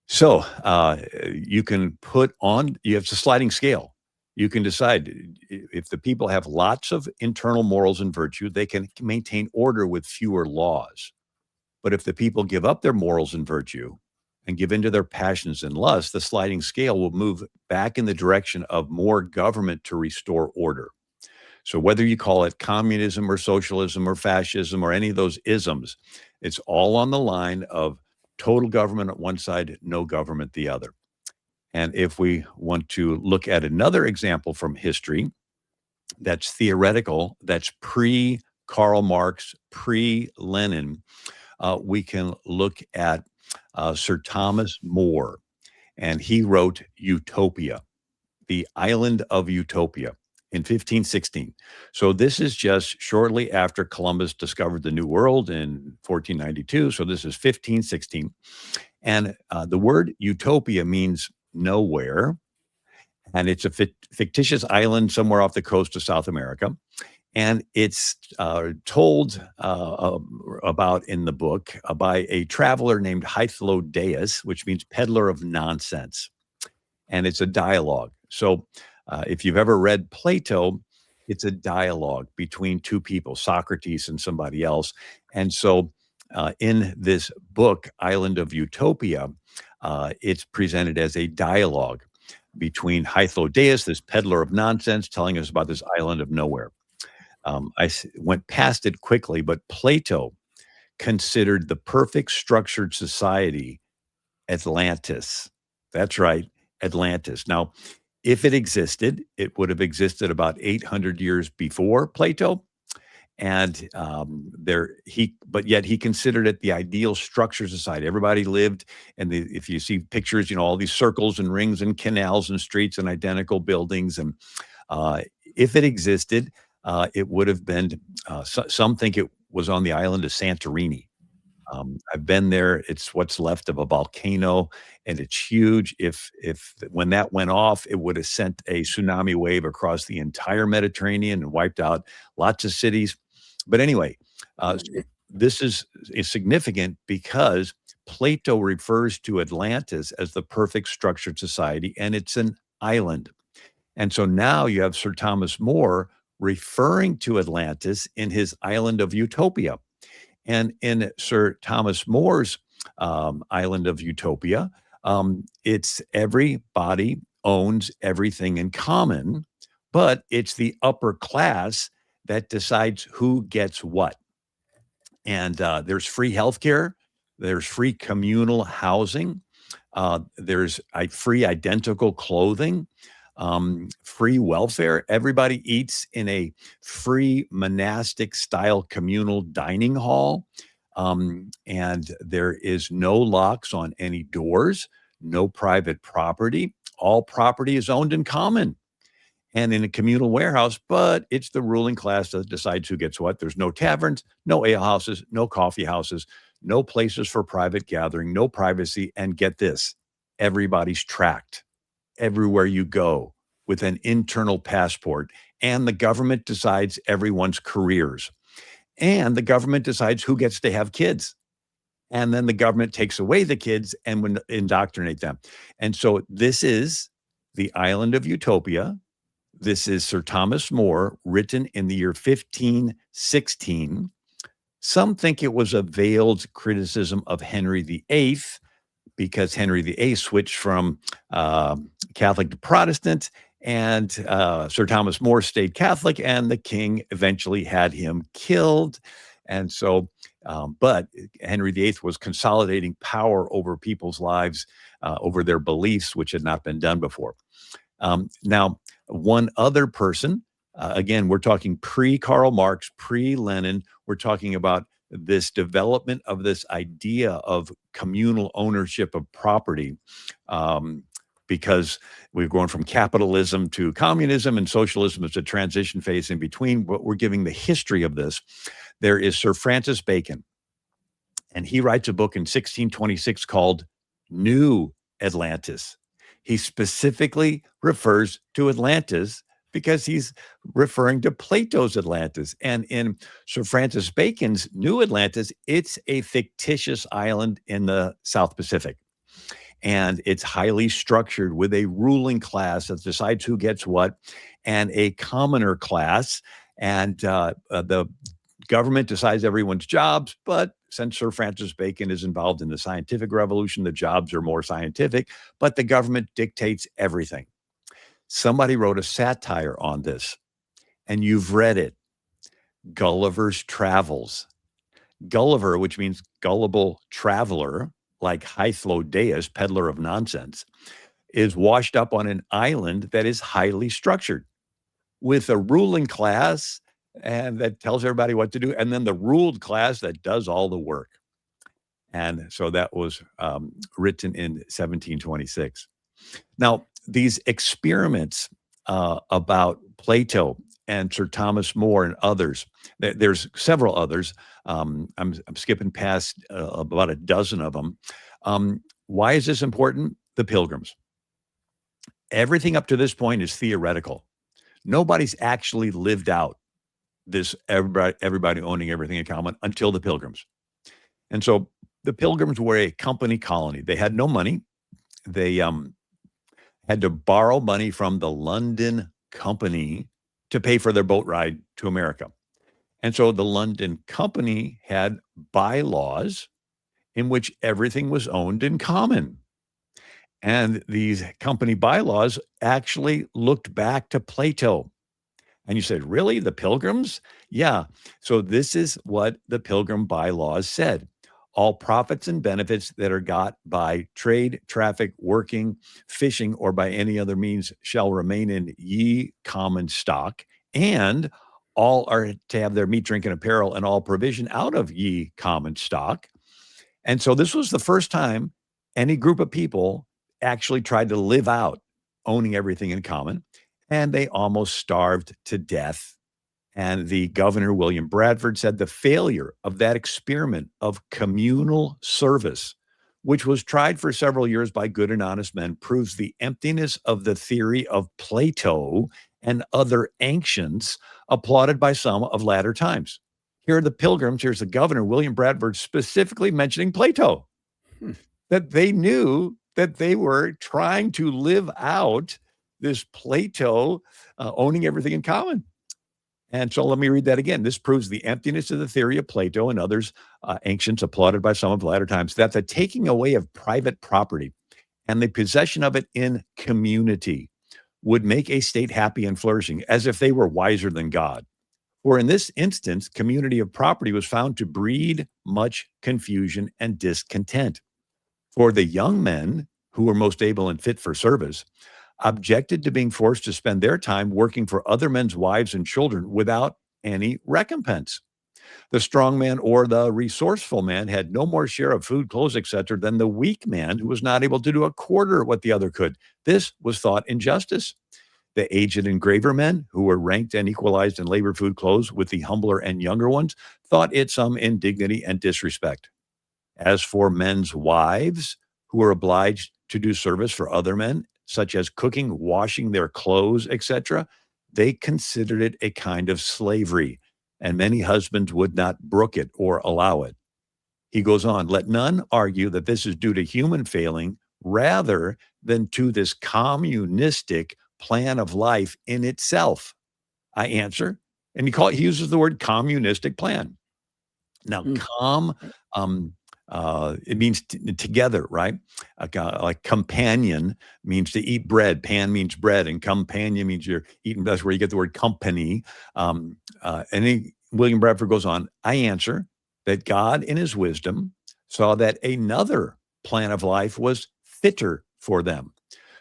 So you have a sliding scale. You can decide if the people have lots of internal morals and virtue, they can maintain order with fewer laws. But if the people give up their morals and virtue and give into their passions and lusts, the sliding scale will move back in the direction of more government to restore order. So whether you call it communism or socialism or fascism or any of those isms, it's all on the line of total government at one side, no government the other. And if we want to look at another example from history that's theoretical, that's pre-Karl Marx, pre-Lenin, we can look at Sir Thomas More, and he wrote Utopia, the Island of Utopia, in 1516. So this is just shortly after Columbus discovered the New World in 1492. So this is 1516. And the word utopia means nowhere. And it's a fictitious island somewhere off the coast of South America. And it's told about in the book by a traveler named Hythlodaeus, which means peddler of nonsense. And it's a dialogue. So if you've ever read Plato, it's a dialogue between two people, Socrates and somebody else. And so in this book, Island of Utopia, it's presented as a dialogue between Hythlodaeus, this peddler of nonsense, telling us about this island of nowhere. I went past it quickly, but Plato considered the perfect structured society Atlantis. That's right, Atlantis. Now, if it existed, it would have existed about 800 years before Plato. And but yet he considered it the ideal structured society. Everybody lived, and if you see pictures, all these circles and rings and canals and streets and identical buildings. And if it existed, it would have been, some think it was on the island of Santorini. I've been there. It's what's left of a volcano, and it's huge. When that went off, it would have sent a tsunami wave across the entire Mediterranean and wiped out lots of cities. But anyway, this is significant because Plato refers to Atlantis as the perfect structured society, and it's an island. And so now you have Sir Thomas More referring to Atlantis in his Island of Utopia. And in Sir Thomas More's Island of Utopia, it's everybody owns everything in common, but it's the upper class that decides who gets what. And there's free healthcare, there's free communal housing, there's free identical clothing, free welfare. Everybody eats in a free monastic style communal dining hall. And there is no locks on any doors, no private property. All property is owned in common and in a communal warehouse, but it's the ruling class that decides who gets what. There's no taverns, no ale houses, no coffee houses, no places for private gathering, no privacy. And get this, everybody's tracked everywhere you go with an internal passport, and the government decides everyone's careers, and the government decides who gets to have kids, and then the government takes away the kids and would indoctrinate them. And so this is the Island of Utopia. This is Sir Thomas More, written in the year 1516. Some think it was a veiled criticism of Henry VIII because Henry VIII switched from Catholic to Protestant, and Sir Thomas More stayed Catholic, and the king eventually had him killed. And so, but Henry VIII was consolidating power over people's lives, over their beliefs, which had not been done before. Now, one other person, again, we're talking pre-Karl Marx, pre-Lenin, we're talking about this development of this idea of communal ownership of property, because we've gone from capitalism to communism, and socialism is a transition phase in between, but we're giving the history of this. There is Sir Francis Bacon, and he writes a book in 1626 called New Atlantis. He specifically refers to Atlantis because he's referring to Plato's Atlantis. And in Sir Francis Bacon's New Atlantis, it's a fictitious island in the South Pacific. And it's highly structured with a ruling class that decides who gets what, and a commoner class. And the government decides everyone's jobs, but since Sir Francis Bacon is involved in the scientific revolution, the jobs are more scientific, but the government dictates everything. Somebody wrote a satire on this, and you've read it. Gulliver's Travels. Gulliver, which means gullible traveler, like Hythlodaeus, peddler of nonsense, is washed up on an island that is highly structured with a ruling class and that tells everybody what to do, and then the ruled class that does all the work. And so that was written in 1726. Now, these experiments about Plato and Sir Thomas More and others, there's several others. I'm skipping past about a dozen of them. Why is this important? The Pilgrims. Everything up to this point is theoretical. Nobody's actually lived out this everybody owning everything in common until the Pilgrims. And so the Pilgrims were a company colony. They had no money. They had to borrow money from the London Company to pay for their boat ride to America. And so the London Company had bylaws in which everything was owned in common. And these company bylaws actually looked back to Plato. And you said, really? The Pilgrims? Yeah. So this is what the Pilgrim bylaws said. All profits and benefits that are got by trade, traffic, working, fishing, or by any other means shall remain in ye common stock, and all are to have their meat, drink, and apparel, and all provision out of ye common stock. And so this was the first time any group of people actually tried to live out owning everything in common, and they almost starved to death. And the governor, William Bradford, said the failure of that experiment of communal service, which was tried for several years by good and honest men, proves the emptiness of the theory of Plato and other ancients applauded by some of latter times. Here are the Pilgrims. Here's the governor, William Bradford, specifically mentioning Plato, that they knew that they were trying to live out this Plato owning everything in common. And so let me read that again. This proves the emptiness of the theory of Plato and others ancients applauded by some of latter times, that the taking away of private property and the possession of it in community would make a state happy and flourishing, as if they were wiser than God. For in this instance, community of property was found to breed much confusion and discontent. For the young men who were most able and fit for service objected to being forced to spend their time working for other men's wives and children without any recompense. The strong man or the resourceful man had no more share of food, clothes, etc., than the weak man who was not able to do a quarter what the other could. This was thought injustice. The aged and graver men, who were ranked and equalized in labor, food, clothes with the humbler and younger ones, thought it some indignity and disrespect. As for men's wives, who were obliged to do service for other men, such as cooking, washing their clothes, etc., they considered it a kind of slavery, and many husbands would not brook it or allow it. He goes on, let none argue that this is due to human failing rather than to this communistic plan of life in itself. I answer, and he uses the word communistic plan. Now, Mm. com, it means together, right? Like companion means to eat bread. Pan means bread, and companion means you're eating. That's where you get the word company. William Bradford goes on, I answer that God in his wisdom saw that another plan of life was fitter for them.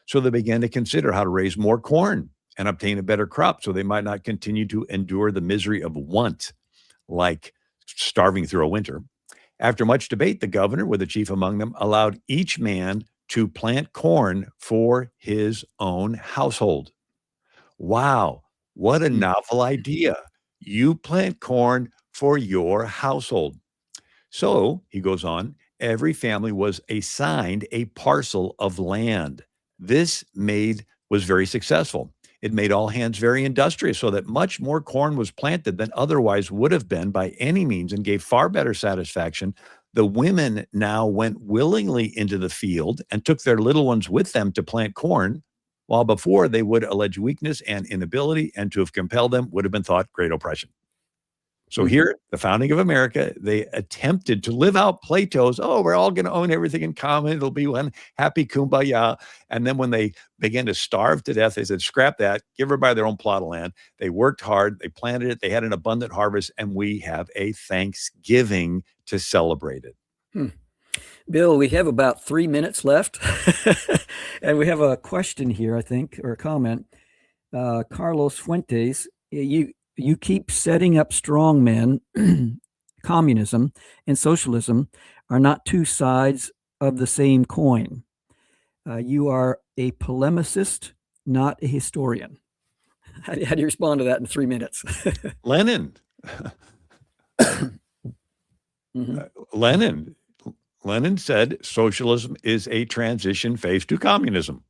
So they began to consider how to raise more corn and obtain a better crop so they might not continue to endure the misery of want, like starving through a winter. After much debate, the governor, with the chief among them, allowed each man to plant corn for his own household. Wow, what a Mm. novel idea. You plant corn for your household. So, he goes on, every family was assigned a parcel of land. This was very successful. It made all hands very industrious so that much more corn was planted than otherwise would have been by any means and gave far better satisfaction. The women now went willingly into the field and took their little ones with them to plant corn, while before they would allege weakness and inability, and to have compelled them would have been thought great oppression. So here, the founding of America, they attempted to live out Plato's, we're all going to own everything in common. It'll be one happy kumbaya. And then when they began to starve to death, they said, scrap that, give everybody their own plot of land. They worked hard, they planted it, they had an abundant harvest, and we have a Thanksgiving to celebrate it. Bill, we have about 3 minutes left. And we have a question here, I think, or a comment. Carlos Fuentes, you keep setting up strong men. Communism and socialism are not two sides of the same coin. You are a polemicist, not a historian. How do you respond to that in 3 minutes? Lenin. Lenin said socialism is a transition phase to communism.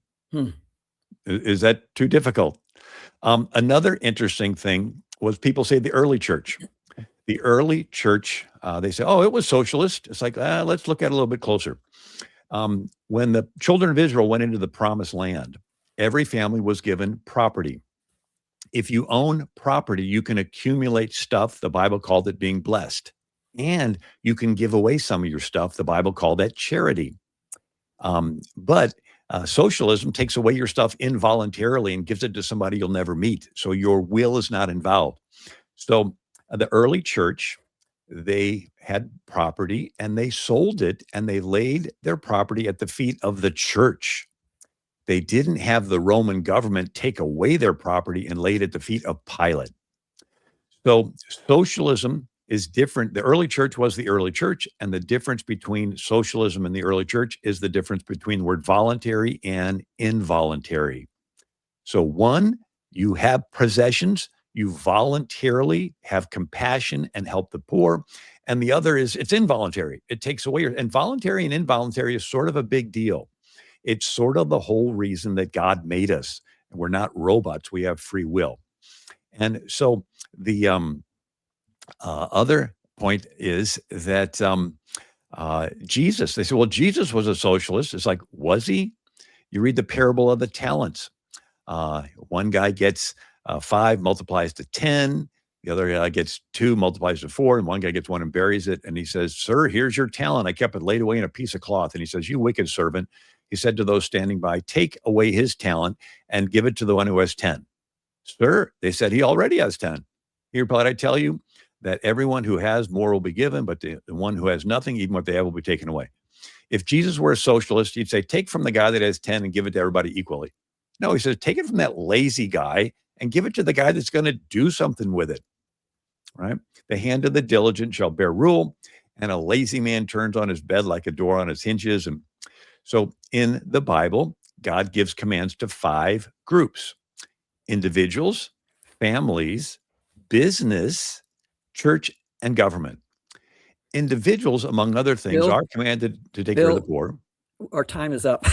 Is that too difficult? Another interesting thing was people say the early church. The early church, they say, it was socialist. It's like, let's look at it a little bit closer. When the children of Israel went into the promised land, every family was given property. If you own property, you can accumulate stuff. The Bible called it being blessed. And you can give away some of your stuff. The Bible called that charity. But socialism takes away your stuff involuntarily and gives it to somebody you'll never meet. So your will is not involved. So the early church, they had property and they sold it and they laid their property at the feet of the church. They didn't have the Roman government take away their property and lay it at the feet of Pilate. So socialism is different. The early church was the early church, and the difference between socialism and the early church is the difference between the word voluntary and involuntary. So one, you have possessions, you voluntarily have compassion and help the poor. And the other is it's involuntary. It takes away and voluntary and involuntary is sort of a big deal. It's sort of the whole reason that God made us. We're not robots. We have free will. And so the other point is that Jesus, they say, well, Jesus was a socialist. It's like, was he? You read the parable of the talents. One guy gets 5, multiplies to 10. The other guy gets 2, multiplies to 4. And one guy gets 1 and buries it. And he says, sir, here's your talent. I kept it laid away in a piece of cloth. And he says, you wicked servant. He said to those standing by, take away his talent and give it to the one who has 10. Sir, they said, he already has 10. He replied, I tell you that everyone who has more will be given, but the one who has nothing, even what they have, will be taken away. If Jesus were a socialist, he'd say, take from the guy that has 10 and give it to everybody equally. No, he says, take it from that lazy guy and give it to the guy that's going to do something with it, right? The hand of the diligent shall bear rule, and a lazy man turns on his bed like a door on its hinges. And so in the Bible, God gives commands to 5 groups: individuals, families, business, church, and government. Individuals, among other things, Bill? are commanded to take care of the poor. Our time is up.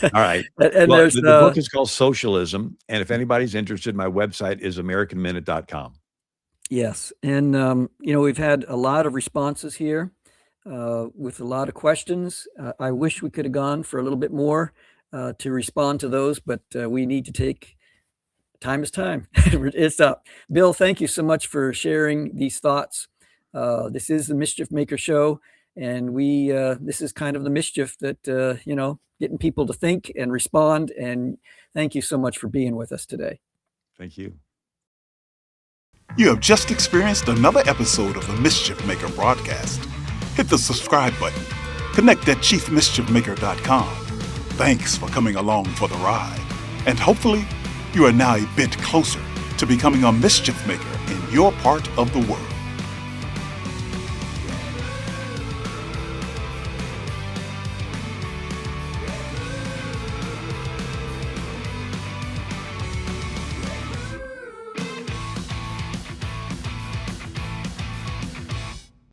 All right. And well, there's the book is called Socialism. And if anybody's interested, my website is AmericanMinute.com. Yes. And, we've had a lot of responses here with a lot of questions. I wish we could have gone for a little bit more to respond to those, but we need to take time is time. It's up. Bill, thank you so much for sharing these thoughts. This is the Mischief Maker Show, and this is kind of the mischief that, getting people to think and respond. And thank you so much for being with us today. Thank you. You have just experienced another episode of the Mischief Maker broadcast. Hit the subscribe button. Connect at chiefmischiefmaker.com. Thanks for coming along for the ride. And hopefully, you are now a bit closer to becoming a mischief maker in your part of the world.